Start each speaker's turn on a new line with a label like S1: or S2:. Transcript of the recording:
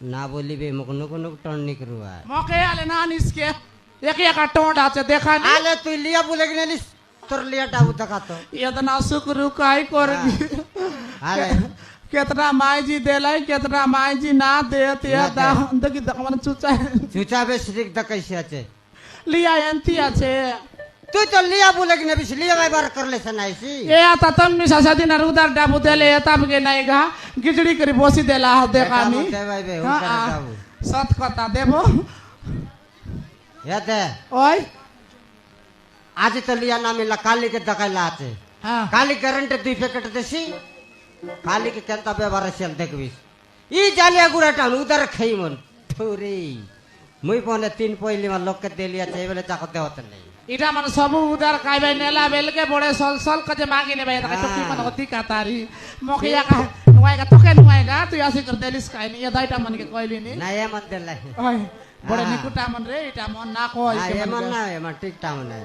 S1: না বলিবে মুখ নুক নুক টনিক রুয়া
S2: মকে আলে না নিসকে এক এক টোঁট আছে দেখা নি
S1: আলে তুই লিয়া বলে গেলি নিস তোর লিয়া ডাবু দেখাতো
S2: इतना शुक्र काय कर
S1: আরে
S2: कितना माई जी देलाई कितना माई जी ना देते
S1: ना दे।
S2: देखी मन चुचा
S1: চুচাবে শ্রিক দেখাইছে আছে
S2: लिया एंती আছে
S1: তুই তো লিয়া বলে গেলি বিশ লিয়া বার করলে সনাইছি
S2: ए आता तम मिसा सदी ना उधर डाबू देले तब के नहीं गा गिजड़ी करी बोसी देला देखा नी
S1: মতে ভাইবে উতার ডাবু
S2: सत कथा देबो
S1: ইয়াতে
S2: ओय
S1: আজ তো লিয়া না মিলা কালিকে দেখাইলা আছে
S2: हां
S1: কালি কারেন্টে 2 প্যাকেট দেছি কালিকে কেনতা ব্যবহার সেল দেখবি ই জালিয়া গুড়াটা উদার খাইমন থুরি মুই পনে 3 পয়লি মা লোককে দেলিয়া চাই বলে চাকতে হতে নাই
S2: इटा मन सब उधर काइबे नेला बेल के बड़े सल सल कजे मागी ने भाई ता टोकी मन होती कातारी मोखिया का नुआएगा तो के नुआएगा तू ऐसे कर देलिस काई नहीं ये दाइटा मन के कोइली नी
S1: না এমন দেলাই
S2: ओय बड़े निकुटा मन रे इटा मन ना कोई
S1: এমন না এমন ঠিক টাম নাই